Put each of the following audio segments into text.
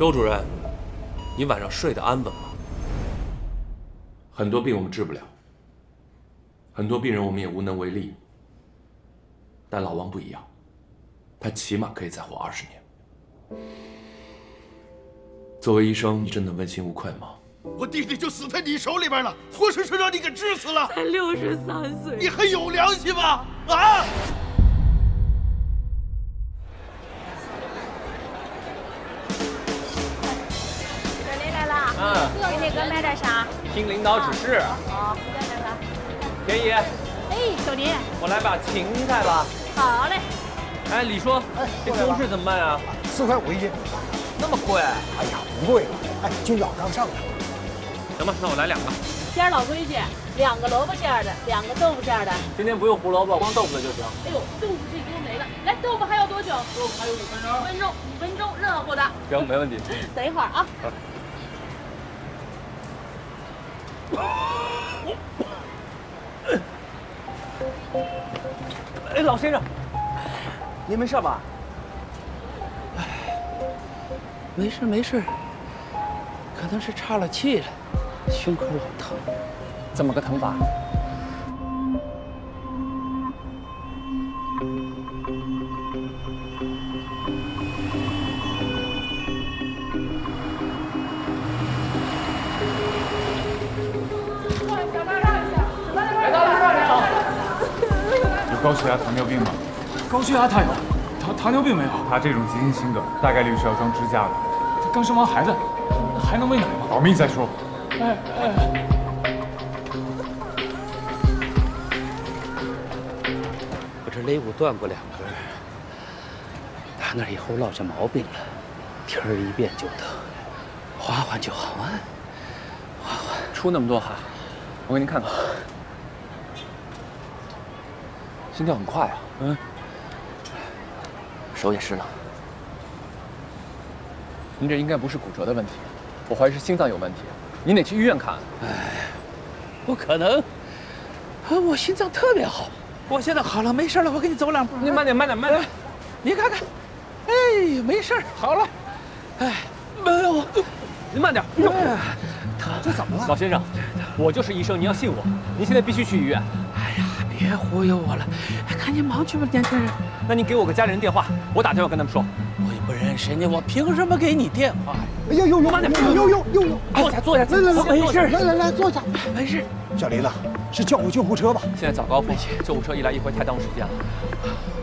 周主任，你晚上睡得安稳吗？很多病我们治不了，很多病人我们也无能为力。但老王不一样，他起码可以再活20年。作为医生，你真的问心无愧吗？我弟弟就死在你手里边了，活生生让你给治死了。才63岁，你还有良心吗？啊！这里来了，给那个买点啥？听领导指示。好，来来来。田姨，哎，小林。我来把芹菜吧。好嘞。哎，李叔，这西红柿怎么卖啊？4块5一斤。那么贵？哎呀，不贵了，哎，就咬上上的。行吧，那我来2个。今儿老规矩，2个萝卜馅儿的，2个豆腐馅儿的。今天不用胡萝卜，光豆腐的就行。哎呦，豆腐这给我没了。来，豆腐还要多久？豆腐还有5分钟。5分钟，5分钟，热乎的。行，没问题。等一会儿啊。哎，老先生，您没事吧？没事没事，可能是岔了气了，胸口很疼。怎么个疼法？有高血压、糖尿病吗？高血压他有，糖尿病没有。他这种急性心梗，大概率是要装支架的。他刚生完孩子，还能喂奶吗？保密再说。我这肋骨断过2根，打那以后落下毛病了，天儿一变就疼，缓缓就好啊，缓缓。出那么多汗，我给您看看，心跳很快啊。手也湿了。您这应该不是骨折的问题，我怀疑是心脏有问题，您得去医院看。不可能，我心脏特别好，我现在好了，没事了，我给你走2步。您慢点，慢点，慢点。你看看，哎，没事，好了。哎，没有，您慢点。疼，这怎么了？老先生，我就是医生，你要信我。您现在必须去医院。哎呀，别忽悠我了，赶紧忙去吧，年轻人。那您给我个家里人电话，我打电话跟他们说。我也不认识你，我凭什么给你电话呀？哎呦呦呦，慢点，呦，坐下，坐下。来，没事，来，坐下，没事。小林子，是叫过救护车吧？现在早高峰，救护车一来一回太耽误时间了。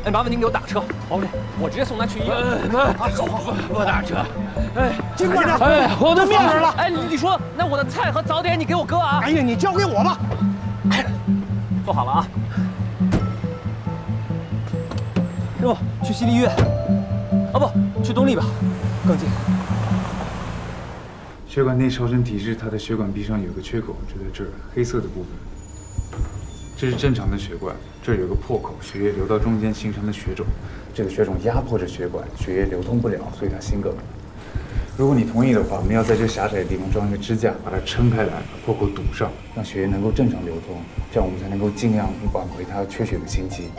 哎，麻烦您给我打车，我直接送他去医院。走，我打车。哎，尽快点。哎，我的面子了。哎，你说，那我的菜和早点你给我搁啊。哎呀，你交给我吧。坐好了啊。师傅，去西丽医院。啊不，去东丽吧，更近。血管内超声提示他的血管壁上有个缺口，就在这儿，黑色的部分。这是正常的血管，这儿有个破口，血液流到中间形成了血肿。这个血肿压迫着血管，血液流通不了，所以他心梗了。如果你同意的话，我们要在这狭窄的地方装一个支架，把它撑开来，把破口堵上，让血液能够正常流通，这样我们才能够尽量挽回他缺血的心肌。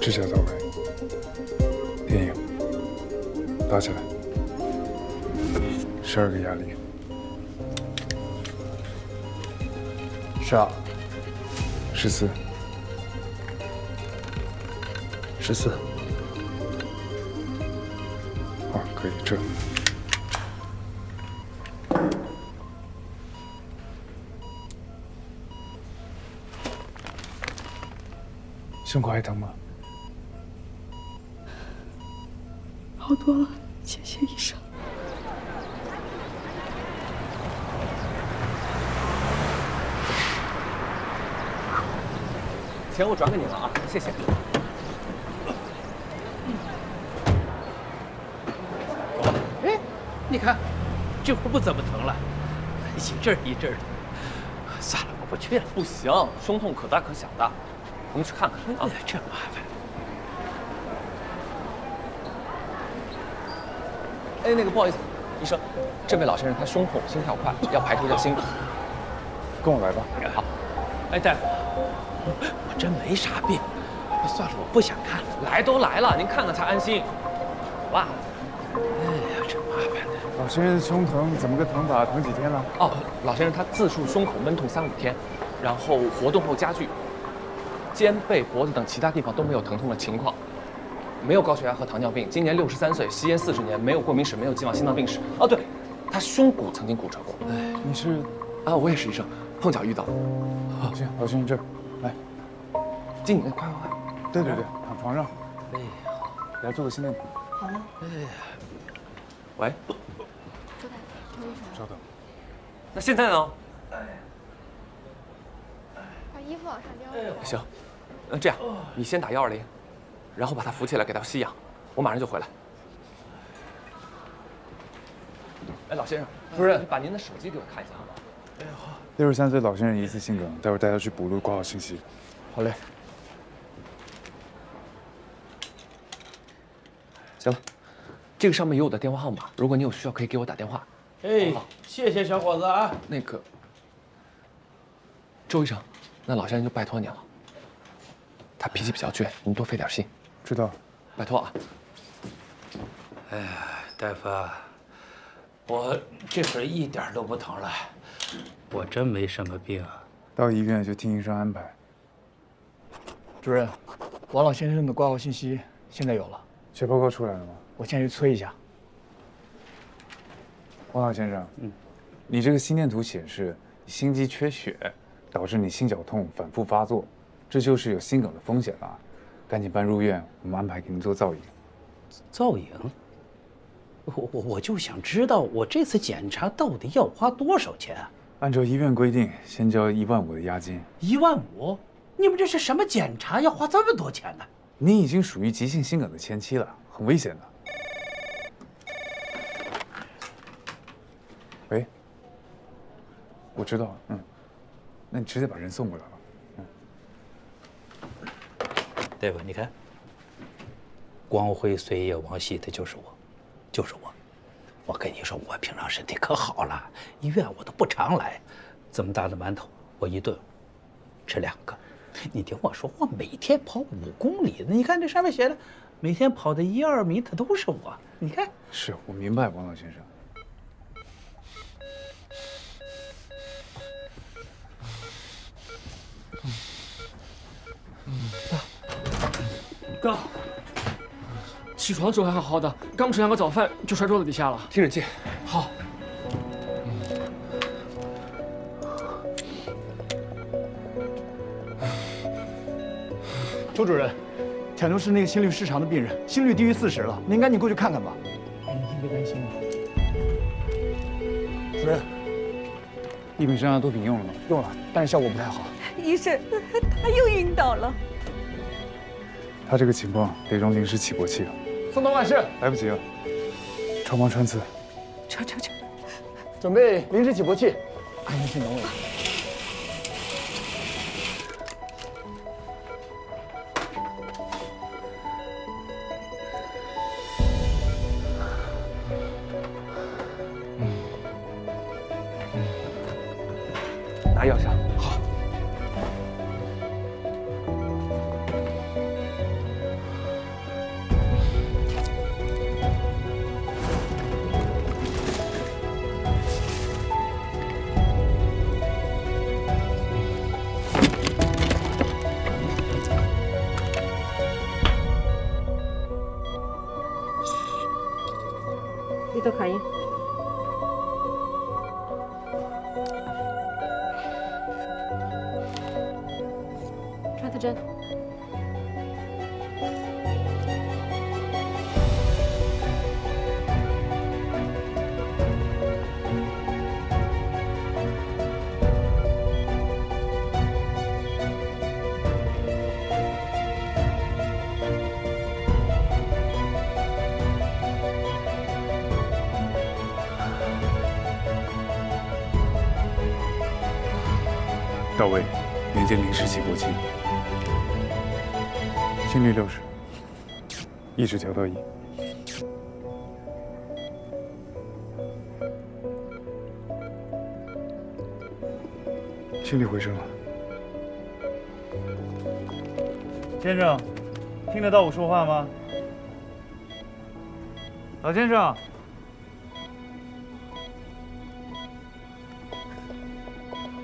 支架到位，电影打起来，12个压力12、 14、14。好，可以，这。胸口还疼吗？好多了，谢谢医生。钱我转给您了啊，谢谢。哎，你看，这会儿不怎么疼了，一阵儿一阵儿的。算了，我不去了。不行，胸痛可大可小的，我们去看看啊。这麻烦。哎，那个不好意思，医生，这位老先生他胸痛、心跳快，要排除掉心梗。跟我来吧。好。哎，大夫，我真没啥病，算了，我不想看了。来都来了，您看看才安心。好吧。哎呀，真麻烦的。老先生胸疼，怎么个疼法？疼几天了？哦，老先生他自述胸口闷痛3、5天，然后活动后加剧，肩背、脖子等其他地方都没有疼痛的情况，没有高血压和糖尿病，今年63岁，吸烟40年，没有过敏史，没有既往心脏病史。哦，对，他胸骨曾经骨折过。哎，你是？啊，我也是医生，碰巧遇到了。行，老先生这儿来，经理，快。对，躺床上。哎呀，来做个心电图。好了。哎呀，喂，周大夫，邱医生。稍等。那现在呢？把衣服往上撩。行，那这样，你先打120，然后把他扶起来，给他吸氧，我马上就回来。哎，老先生，主任，把您的手机给我看一下好吗？63岁老先生疑似心梗，待会儿带他去补录，挂号信息。好嘞。行了，这个上面有我的电话号码，如果你有需要，可以给我打电话。哎，谢谢小伙子啊。那个，周医生，那老先生就拜托你了。他脾气比较倔，您多费点心。知道。拜托啊。哎呀，大夫啊，我这会儿一点都不疼了，我真没什么病啊。到医院就听医生安排。主任，王老先生的挂号信息现在有了，血报告出来了吗？我现在去催一下。王老先生，你这个心电图显示心肌缺血，导致你心绞痛反复发作，这就是有心梗的风险了，赶紧搬入院，我们安排给您做造影。造影？我就想知道，我这次检查到底要花多少钱啊？按照医院规定，先交15000的押金。15000？你们这是什么检查？要花这么多钱呢？你已经属于急性心梗的前期了，很危险的。喂，我知道，那你直接把人送过来吧。大夫，你看，光辉岁月往昔的就是我，就是我。我跟你说，我平常身体可好了，医院我都不常来。这么大的馒头，我一顿吃2个。你听我说，我每天跑5公里的，你看这上面写的，每天跑的1、2米，它都是我。你看，是我明白，王老先生。哥，起床的时候还好好的，刚吃2个早饭就摔桌子底下了。听诊器。好。周主任，抢救室那个心律失常的病人，心率低于40了，您赶紧过去看看吧。您别担心了。主任，异丙升压多品用了吗？用了，但是效果不太好。医生，他又晕倒了。他这个情况得用临时起搏器了。送到万事。来不及了，超帮穿刺。撤，准备临时起搏器。安心等我。拿药箱。好。利多卡因。扎特针。到位，连接临时起搏器。心率60，意识调到1。心律回升了。先生，听得到我说话吗？老先生。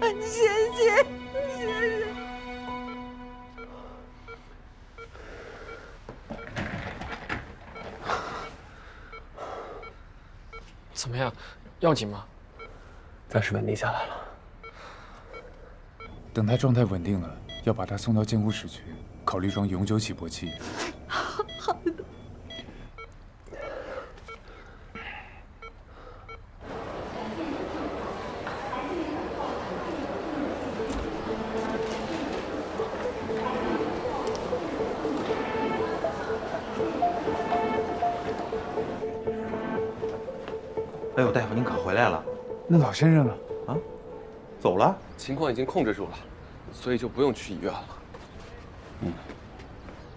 谢谢，谢谢。怎么样，要紧吗？暂时稳定下来了。等他状态稳定了，要把他送到监护室去，考虑装永久起搏器。好的。哎呦，大夫，您可回来了。那老先生呢？啊，走了。情况已经控制住了，所以就不用去医院了。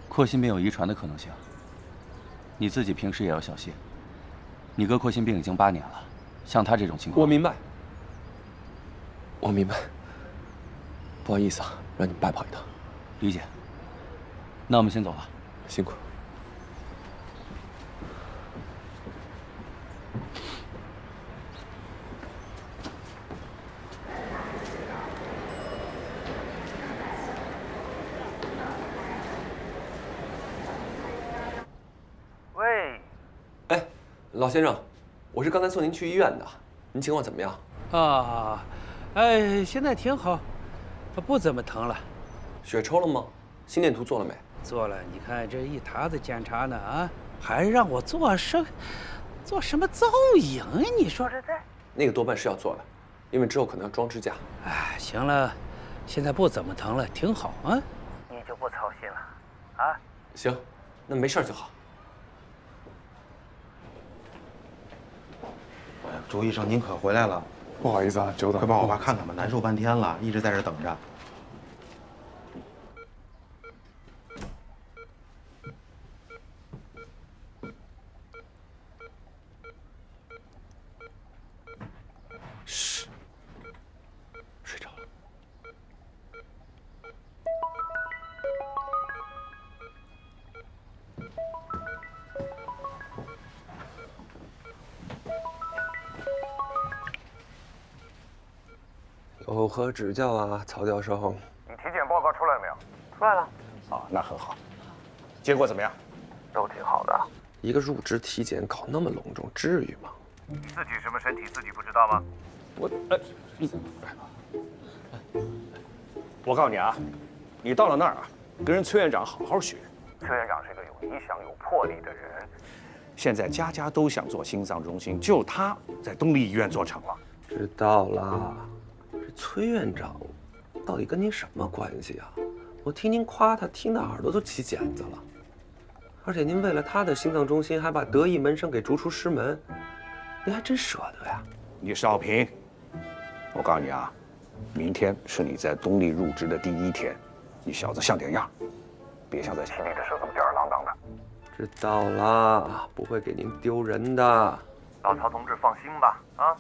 阔心病有遗传的可能性，你自己平时也要小心。你哥阔心病已经8年了，像他这种情况，我明白，我明白。不好意思啊，让你白跑一趟。理解。那我们先走了，辛苦。老先生，我是刚才送您去医院的，您情况怎么样？啊，哎，现在挺好，不怎么疼了。血抽了吗？心电图做了没？做了。你看这一沓子检查呢啊，还让我做什么造影啊？你说这那个多半是要做的，因为之后可能要装支架。哎，行了，现在不怎么疼了，挺好啊。你就不操心了啊？行，那没事就好。朱医生，您可回来了。不好意思啊，久等。快帮我爸看看吧，难受半天了，一直在这等着。嘘，睡着了。有何指教啊，曹教授？你体检报告出来没有？出来了。啊，那很好。结果怎么样？都挺好的。一个入职体检搞那么隆重，至于吗？你自己什么身体自己不知道吗？我告诉你啊，你到了那儿啊，跟人崔院长好好学。崔院长是个有理想、有魄力的人。现在家家都想做心脏中心，就他在东丽医院做成了。知道了。这崔院长到底跟您什么关系啊？我听您夸他，听得耳朵都起茧子了。而且您为了他的心脏中心，还把得意门生给逐出师门，您还真舍得呀？你少平，我告诉你啊，明天是你在东丽入职的第1天，你小子像点样，别像在心里的时候这么吊儿郎当的。知道了，不会给您丢人的。老曹同志放心吧，啊。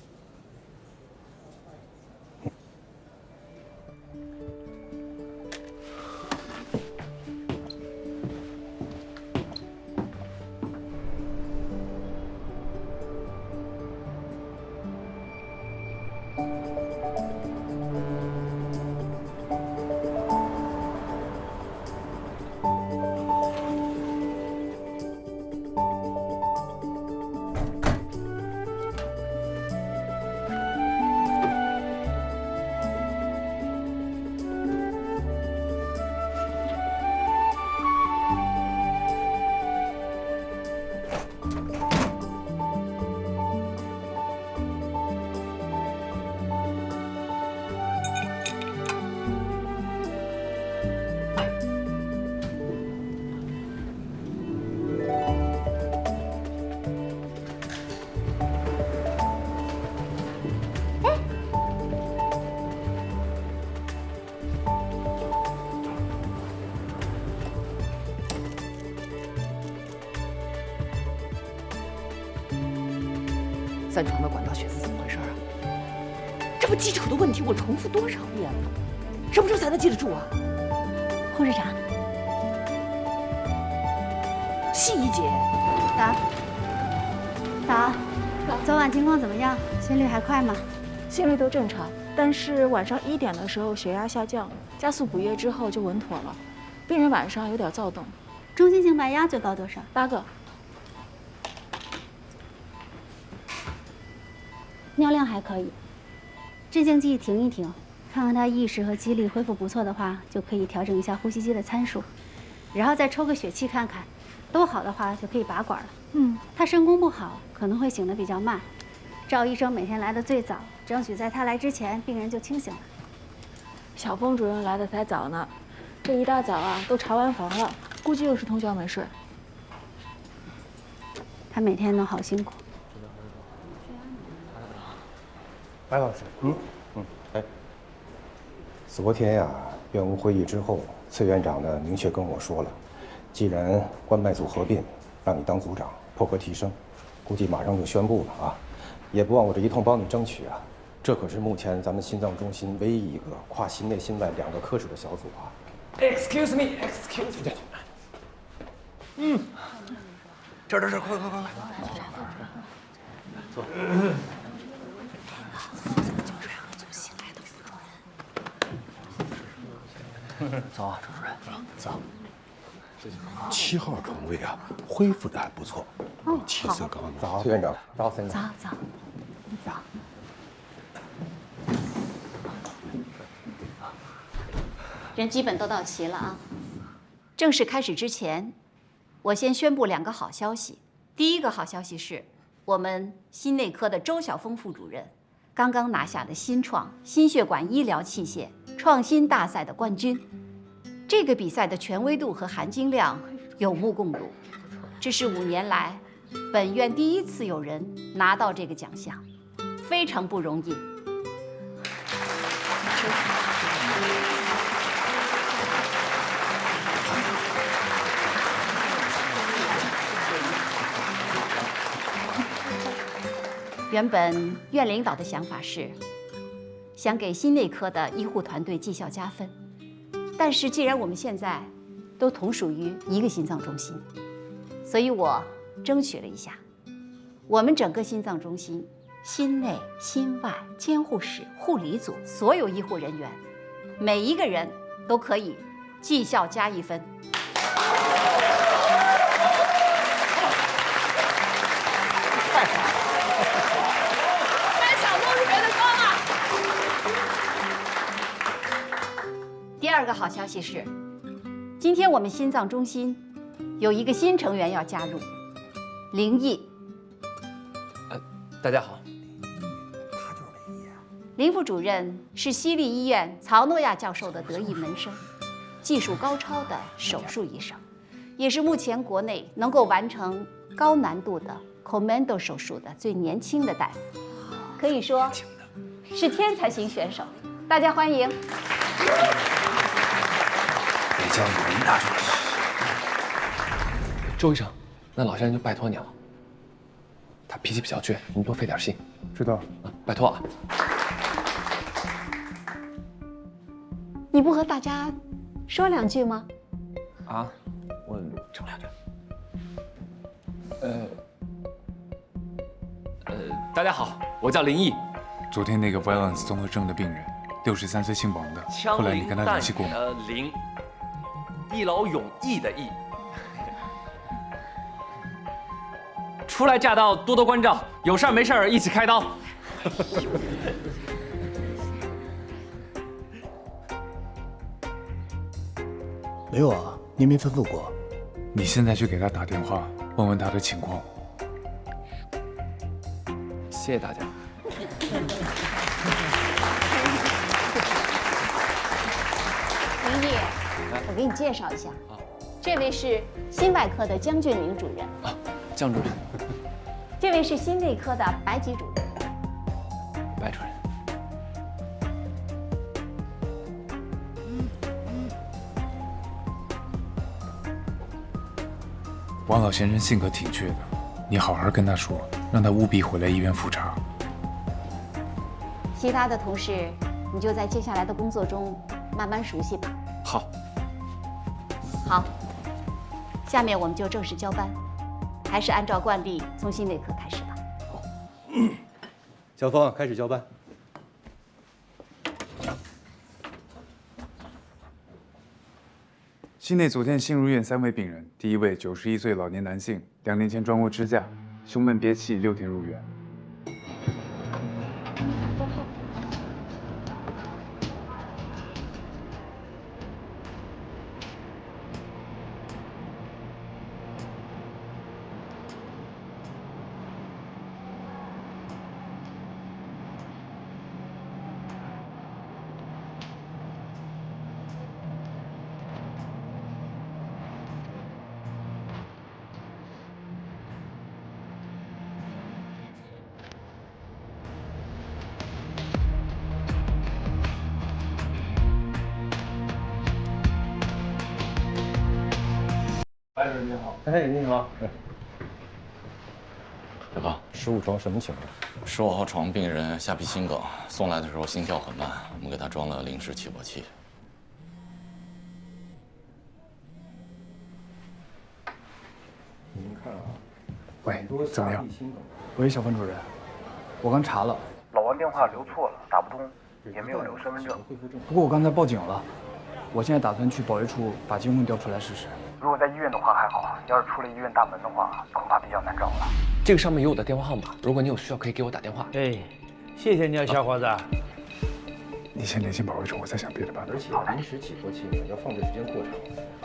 3床的管道血丝怎么回事啊？这么基础的问题，我重复多少遍了？什么时候才能记得住啊？护士长，西医姐，早，昨晚情况怎么样？心率还快吗？心率都正常，但是晚上1点的时候血压下降，加速补液之后就稳妥了。病人晚上有点躁动。中心性脉压最高多少？8个。尿量还可以，镇静剂停一停，看看他意识和肌力恢复不错的话，就可以调整一下呼吸机的参数，然后再抽个血气看看，都好的话就可以拔管了。他肾功不好，可能会醒得比较慢。赵医生每天来的最早，争取在他来之前，病人就清醒了。小峰主任来的才早呢，这一大早啊都查完房了，估计又是通宵没睡。他每天都好辛苦。白老师，昨天呀，院务会议之后，崔院长呢明确跟我说了，既然关脉组合并，让你当组长，破格提升，估计马上就宣布了啊，也不忘我这一通帮你争取啊。这可是目前咱们心脏中心唯一一个跨心内心外2个科室的小组啊。Excuse me。这，快，坐。走啊，周主任，走。 7号床位啊，恢复的还不错，气色高。早，崔院长，早，孙子。早。人基本都到齐了啊。正式开始之前，我先宣布2个好消息。第一个好消息是，我们心内科的周晓峰副主任刚刚拿下了新创心血管医疗器械创新大赛的冠军。这个比赛的权威度和含金量有目共睹，这是5年来本院第一次有人拿到这个奖项，非常不容易。原本院领导的想法是，想给心内科的医护团队绩效加分，但是既然我们现在都同属于一个心脏中心，所以我争取了一下，我们整个心脏中心心内、心外、监护室、护理组所有医护人员，每一个人都可以绩效加1分。第2个好消息是，今天我们心脏中心有一个新成员要加入，林毅。大家好。林副主任是西丽医院曹诺亚教授的得意门生，技术高超的手术医生，也是目前国内能够完成高难度的 Commando 手术的最年轻的大夫，可以说是天才型选手。大家欢迎。北疆林大主任。周医生，那老先生就拜托你了。他脾气比较倔，你多费点心。知道。拜托啊。你不和大家说2句吗？啊，我整2句。大家好，我叫林毅。昨天那个 violence 综合症的病人，63岁姓王的，后来你跟他联系过吗？林，一劳永逸的逸。初来乍到，多多关照，有事儿没事儿一起开刀。没有啊，您没吩咐过。你现在去给他打电话，问问他的情况。谢谢大家。林毅，我给你介绍一下，这位是心外科的江俊明主任。江主任。这位是心内科的白吉主任。白主任。王老先生性格挺倔的，你好好跟他说，让他务必回来医院复查。其他的同事，你就在接下来的工作中慢慢熟悉吧。好。好，下面我们就正式交班，还是按照惯例从心内科开始吧。好。小峰，开始交班。心内昨天新入院3位病人，第1位91岁老年男性，2年前装过支架，胸闷憋气，6天入院。白主任你好。哎，你好。小高15床什么情况？15号床病人下皮心梗，送来的时候心跳很慢，我们给他装了临时起搏器。您看啊，喂，怎么样？喂，小冯主任，我刚查了，老王电话留错了，打不通，也没有留身份证。不过我刚才报警了，我现在打算去保卫处把监控调出来试试。如果在医院的话还好，要是出了医院大门的话，恐怕比较难找了。这个上面有我的电话号码，如果你有需要，可以给我打电话。哎，谢谢你啊，小伙子。你先联系保卫处，我再想别的办法。而且临时起搏器呢，要放置时间过长，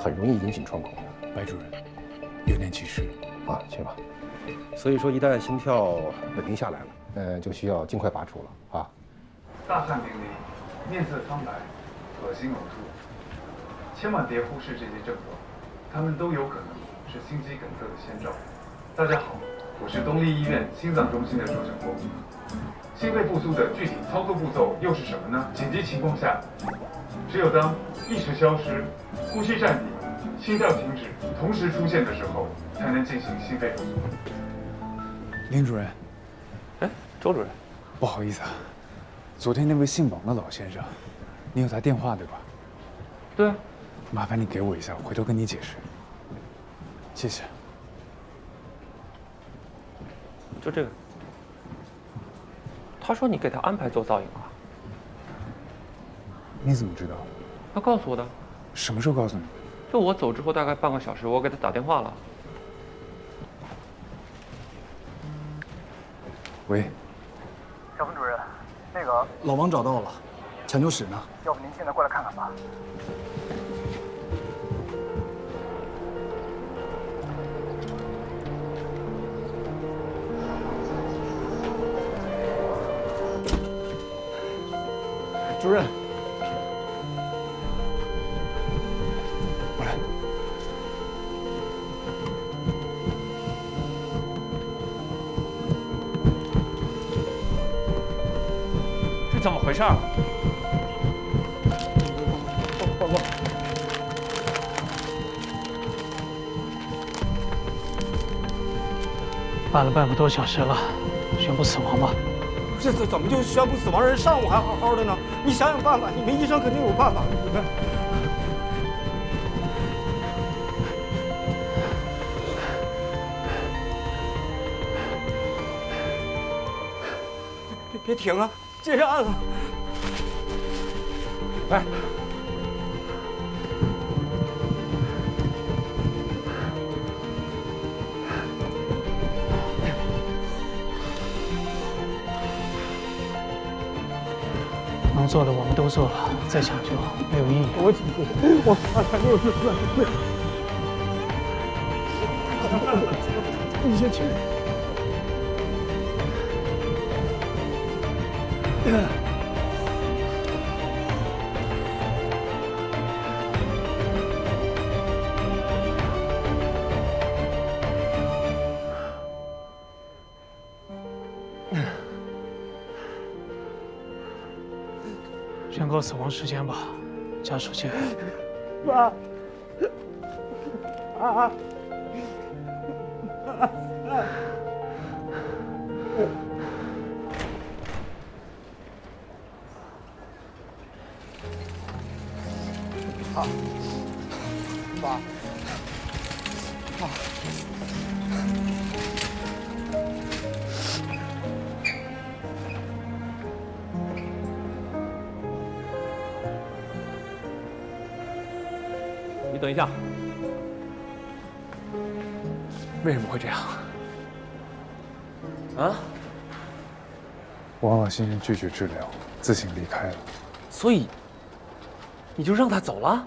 很容易引起穿孔。白主任，有点急事啊，去吧。所以说，一旦心跳稳定下来了，就需要尽快拔除了啊。大汗淋漓，面色苍白，恶心呕吐，千万别忽视这些症状，他们都有可能是心肌梗塞的先兆。大家好，我是东丽医院心脏中心的周晓峰。心肺复苏的具体操作步骤又是什么呢？紧急情况下，只有当意识消失、呼吸暂停、心跳停止同时出现的时候，才能进行心肺复苏。林主任，哎，周主任，不好意思啊，昨天那位姓王的老先生，你有他电话对吧？对啊。麻烦你给我一下，我回头跟你解释。谢谢。就这个。他说你给他安排做造影了。你怎么知道？他告诉我的。什么时候告诉你？就我走之后大概半个小时，我给他打电话了。喂。小冯主任，那个老王找到了，抢救室呢。要不您现在过来看看吧。主任，过来。这怎么回事？报告。办了半个多小时了，宣布死亡吧。这怎么就宣布死亡？人上午还好好的呢，你想想办法，你们医生肯定有办法。别停啊，接着按了。来。能做的我们都做了，再抢救没有意义。我怕他又是你先去。宣告死亡时间吧，家属见。爸。啊。爸。爸。你等一下。为什么会这样？啊？王老先生拒绝治疗，自行离开了。所以，你就让他走了？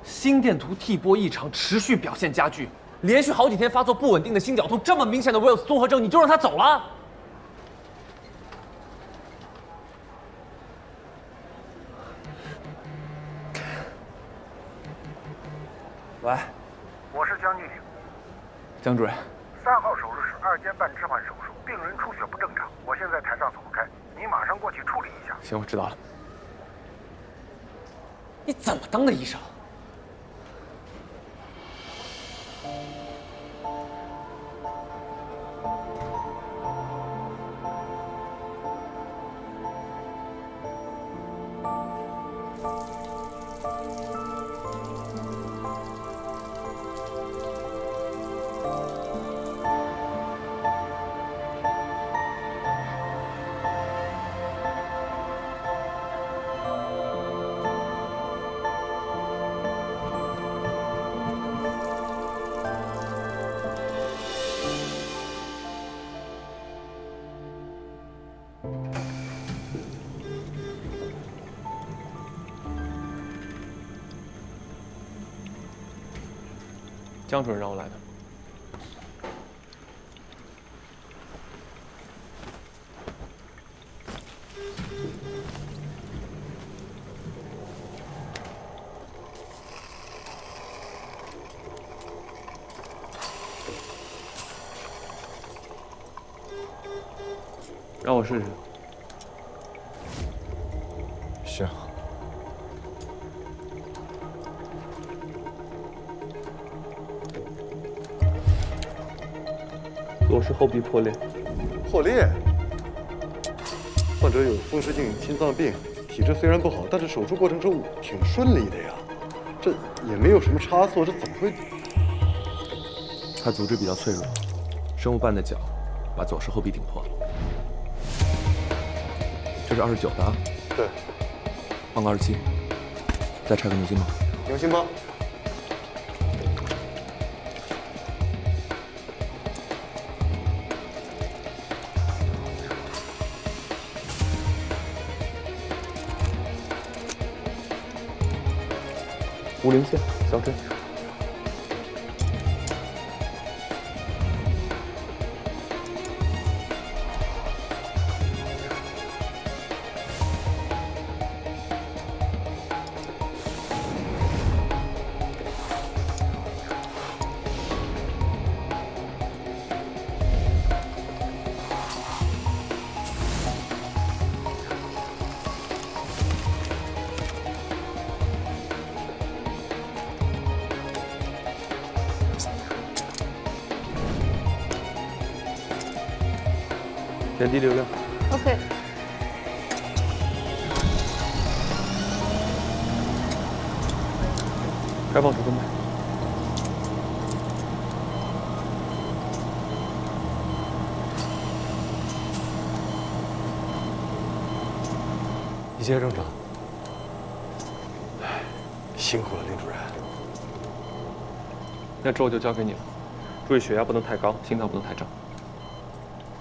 心电图替波异常，持续表现加剧，连续好几天发作不稳定的心绞痛，这么明显的 Wills 综合症，你就让他走了？喂，我是江经理。江主任3号手术室2间半置换手术，病人出血不正常，我现在台上走不开，你马上过去处理一下。行，我知道了。你怎么当的医生？江主任让我来的。让我试试。行。左室后壁破裂。破裂？患者有风湿性心脏病，体质虽然不好，但是手术过程中挺顺利的呀。这也没有什么差错，这怎么会？他组织比较脆弱，生物瓣的角把左室后壁顶破了。这是29的啊。对。换个27，再拆个牛心包。牛心包。50线小针。点滴流量。OK。开放主动脉。一切正常。辛苦了，林主任。那之后就交给你了，注意血压不能太高，心脏不能太胀。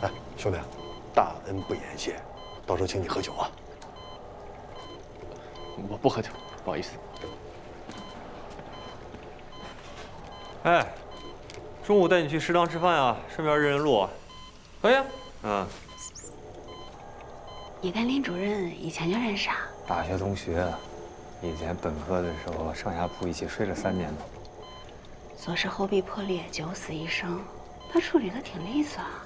哎，兄弟，大恩不言谢，到时候请你喝酒啊。我不喝酒，不好意思。哎，中午带你去食堂吃饭啊，顺便认认路。可以啊。嗯。你跟林主任以前就认识啊？大学同学，以前本科的时候上下铺一起睡了3年呢。左室后壁破裂，9死1生，他处理的挺利索啊。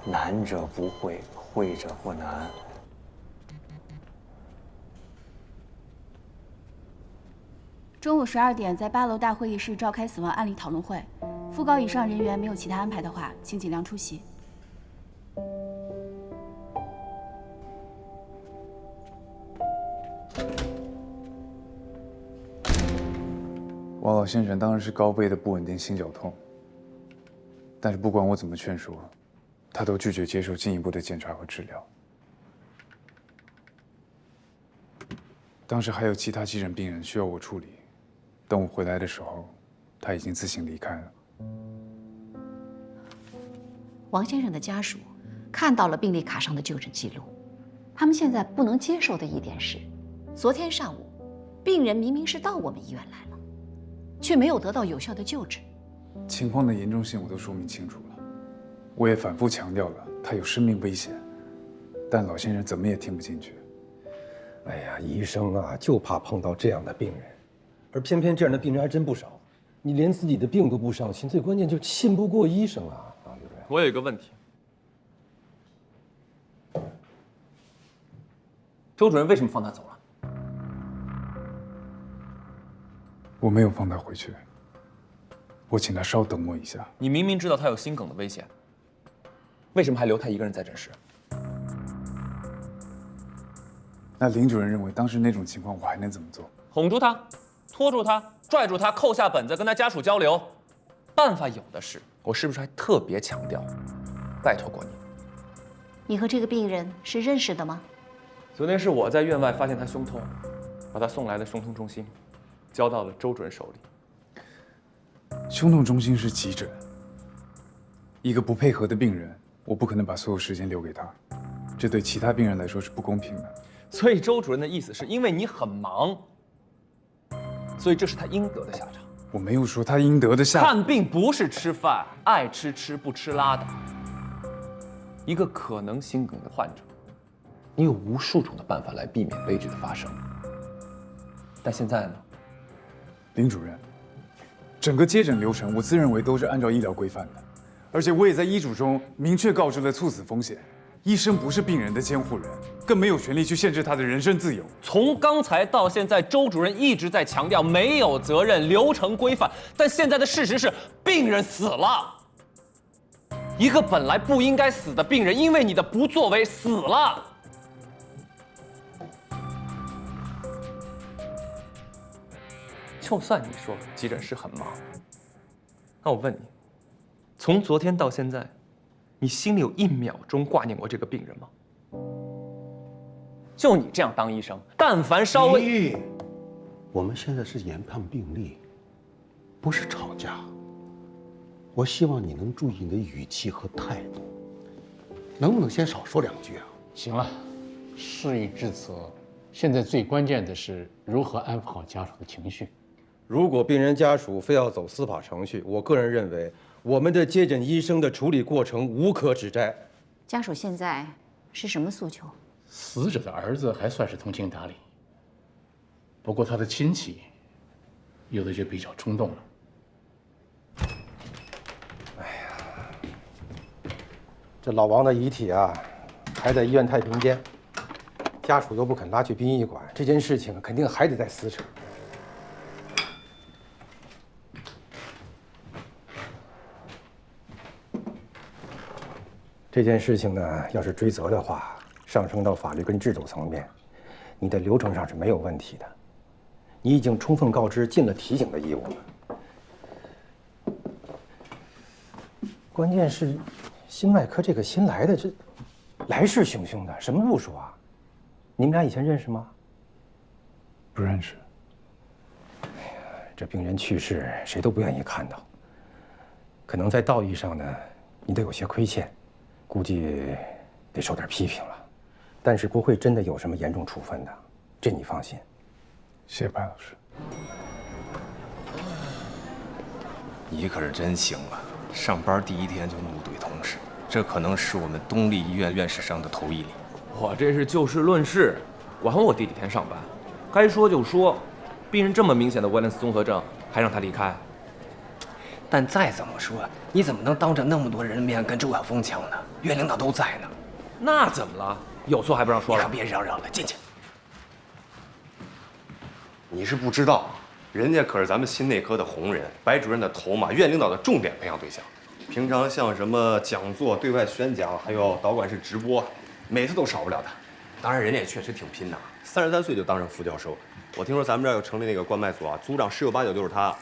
难者不会，会者不难。中午12点在8楼大会议室召开死亡案例讨论会，副高以上人员没有其他安排的话，请尽量出席。老先生当然是高位的不稳定心绞痛，但是不管我怎么劝说，他都拒绝接受进一步的检查和治疗。当时还有其他急诊病人需要我处理，等我回来的时候，他已经自行离开了。王先生的家属看到了病历卡上的就诊记录，他们现在不能接受的一点是，昨天上午，病人明明是到我们医院来了，却没有得到有效的救治。情况的严重性我都说明清楚了，我也反复强调了他有生命危险，但老先生怎么也听不进去。哎呀，医生啊，就怕碰到这样的病人，而偏偏这样的病人还真不少。你连自己的病都不上心，最关键就是信不过医生啊！啊，刘主任，我有一个问题，周主任为什么放他走了？我没有放他回去，我请他稍等我一下。你明明知道他有心梗的危险，为什么还留他一个人在诊室？那林主任认为当时那种情况我还能怎么做？哄住他，拖住他，拽住他，扣下本子跟他家属交流，办法有的是。我是不是还特别强调，拜托过你？你和这个病人是认识的吗？昨天是我在院外发现他胸痛，把他送来了胸痛中心，交到了周主任手里。胸痛中心是急诊，一个不配合的病人，我不可能把所有时间留给他，这对其他病人来说是不公平的。所以周主任的意思是因为你很忙，所以这是他应得的下场。我没有说他应得的下场。看病不是吃饭，爱吃吃不吃拉的。一个可能心梗的患者，你有无数种的办法来避免悲剧的发生。但现在呢？林主任，整个接诊流程我自认为都是按照医疗规范的，而且我也在医嘱中明确告知了猝死风险。医生不是病人的监护人，更没有权利去限制他的人身自由。从刚才到现在，周主任一直在强调没有责任、流程规范，但现在的事实是，病人死了。一个本来不应该死的病人，因为你的不作为死了。就算你说急诊室很忙，那我问你，从昨天到现在，你心里有1秒钟挂念过这个病人吗？就你这样当医生，但凡稍微……我们现在是研判病例，不是吵架。我希望你能注意你的语气和态度，能不能先少说2句啊？行了，事已至此，现在最关键的是如何安抚好家属的情绪。如果病人家属非要走司法程序，我个人认为，我们的接诊医生的处理过程无可指摘。家属现在是什么诉求？死者的儿子还算是通情达理，不过他的亲戚有的就比较冲动了。这老王的遗体啊，还在医院太平间，家属又不肯拉去殡仪馆，这件事情肯定还得再撕扯。这件事情呢，要是追责的话，上升到法律跟制度层面，你的流程上是没有问题的。你已经充分告知、尽了提醒的义务了。关键是，心外科这个新来的，这来势汹汹的，什么路数啊？你们俩以前认识吗？不认识。哎呀，这病人去世，谁都不愿意看到。可能在道义上呢，你都有些亏欠。估计得受点批评了，但是不会真的有什么严重处分的，这你放心。谢谢潘老师。你可是真行了，上班第1天就怒怼同事，这可能是我们东丽医院院士上的头一礼。我这是就事论事，管我第几天上班，该说就说。病人这么明显的维伦斯综合症，还让他离开？但再怎么说，你怎么能当着那么多人的面跟周晓峰抢呢？院领导都在呢。那怎么了？有错还不让说了？你可别嚷嚷了，进去。你是不知道，人家可是咱们心内科的红人，白主任的头马，院领导的重点培养对象。平常像什么讲座、对外宣讲，还有导管室直播，每次都少不了他。当然，人家也确实挺拼的，33岁就当上副教授。我听说咱们这儿又成立那个冠脉组啊，组长10有8九就是他。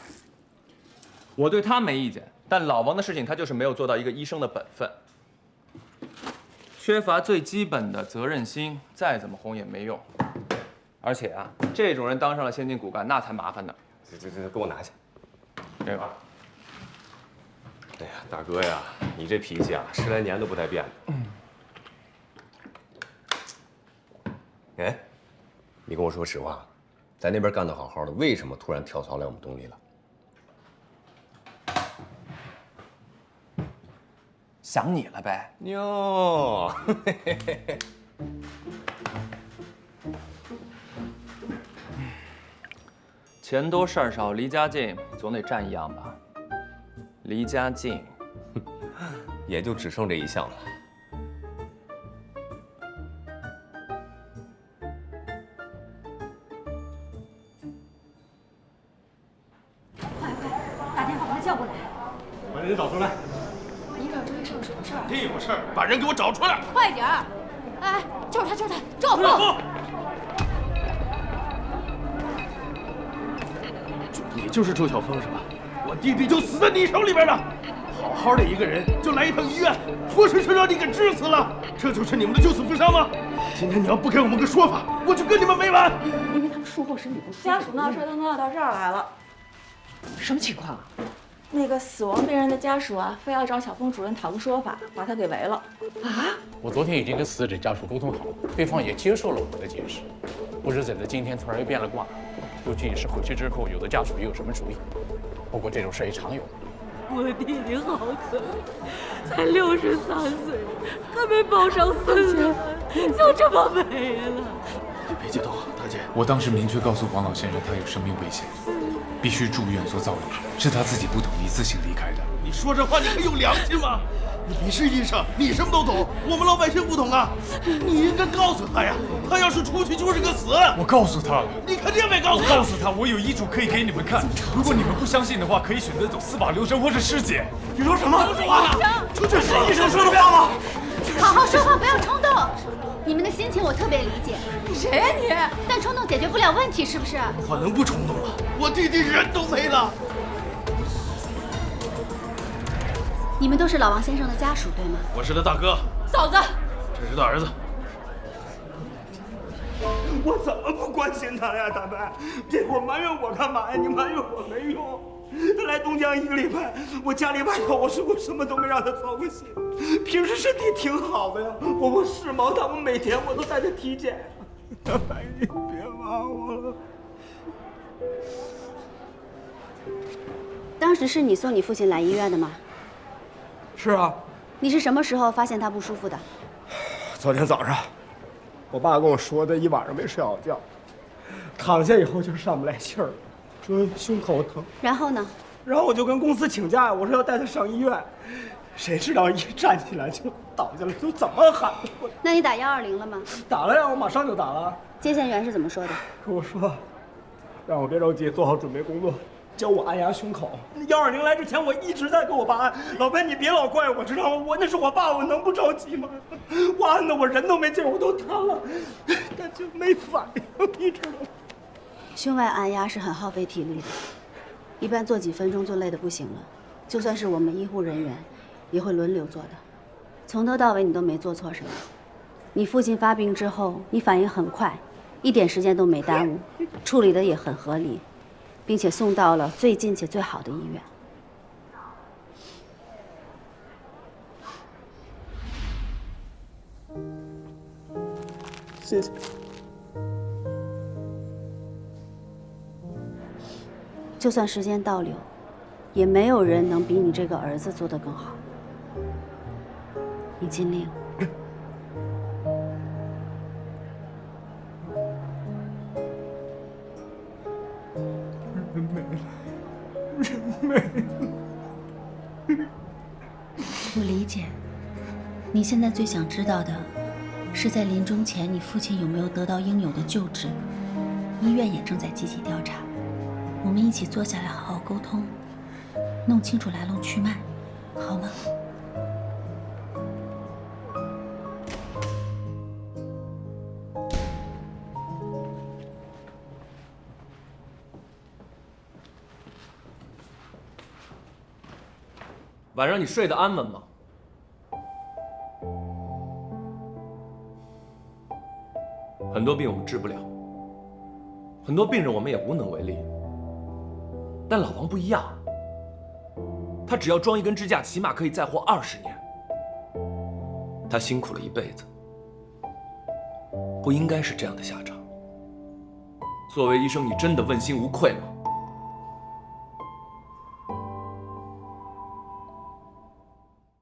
我对他没意见，但老王的事情他就是没有做到一个医生的本分，缺乏最基本的责任心，再怎么哄也没用。而且啊，这种人当上了先进骨干，那才麻烦呢。这，给我拿下。这个。哎呀，大哥呀，你这脾气啊，10来年都不带变的。哎，你跟我说实话，在那边干得好好的，为什么突然跳槽来我们东丽了？想你了呗。哟，钱多事儿少，离家近，总得占一样吧？离家近，也就只剩这一项了。快，打电话把他叫过来。把人找出来。你找周医生有什么事儿？这有事儿，把人给我找出来！快点儿！哎，就是他，赵峰。你就是周晓峰是吧？我弟弟就死在你手里边了。好好的一个人，就来一趟医院，活生生让你给治死了。这就是你们的救死扶伤吗？今天你要不给我们个说法，我就跟你们没完。因为他们术后身体不舒服，家属闹事都闹到这儿来了。什么情况？那个死亡病人的家属啊，非要找小峰主任讨个说法，把他给围了。啊！我昨天已经跟死者家属沟通好了，对方也接受了我的解释。不知怎的，今天突然又变了卦，究竟是回去之后有的家属又有什么主意？不过这种事也常有。我弟弟好可怜，才63岁，还没抱上孙子，就这么没了。别激动，大姐，我当时明确告诉黄老先生他有生命危险，必须住院做造影，是他自己不同意自行离开的。你说这话你还有良心吗？你是医生，你什么都懂，我们老百姓不懂啊！你应该告诉他呀，他要是出去就是个死。我告诉他了，你肯定没告诉他。我告诉他，我有遗嘱可以给你们看，如果你们不相信的话，可以选择走司法流程或者尸检。你说什么？这是医生说的话吗？好好说话，不要冲动。你们的心情我特别理解。谁呀你？但冲动解决不了问题，是不是？我能不冲动吗？我弟弟人都没了。你们都是老王先生的家属，对吗？我是他大哥。嫂子，这是他儿子。我怎么不关心他呀，大白？这会儿埋怨我干嘛呀？你埋怨我没用。他来东江1个礼拜，我家里外头我什么都没让他操过心。平时身体挺好的呀，我世贸他们每天我都带他体检。大白，你别骂我了。当时是你送你父亲来医院的吗？是啊。你是什么时候发现他不舒服的？昨天早上，我爸跟我说他一晚上没睡好觉，躺下以后就上不来气儿了，说胸口疼。然后呢？然后我就跟公司请假，我说要带他上医院，谁知道一站起来就倒下了，就怎么喊都。那你打120了吗？打了呀，我马上就打了。接线员是怎么说的？跟我说，让我别着急，做好准备工作。教我按压胸口。120来之前，我一直在给我爸按。老白，你别老怪我，知道吗？我那是我爸，我能不着急吗？我按的我人都没劲，我都瘫了，他就没反应，你知道吗？胸外按压是很耗费体力的，一般做几分钟就累得不行了。就算是我们医护人员，也会轮流做的。从头到尾你都没做错什么。你父亲发病之后，你反应很快，一点时间都没耽误，处理的也很合理。并且送到了最近且最好的医院。谢谢。就算时间倒流，也没有人能比你这个儿子做得更好。你尽力了。我理解，你现在最想知道的，是在临终前你父亲有没有得到应有的救治。医院也正在积极调查，我们一起坐下来好好沟通，弄清楚来龙去脉，好吗？晚上你睡得安稳吗？很多病我们治不了，很多病人我们也无能为力。但老王不一样，他只要装一根支架，起码可以再活20年。他辛苦了一辈子，不应该是这样的下场。作为医生，你真的问心无愧吗？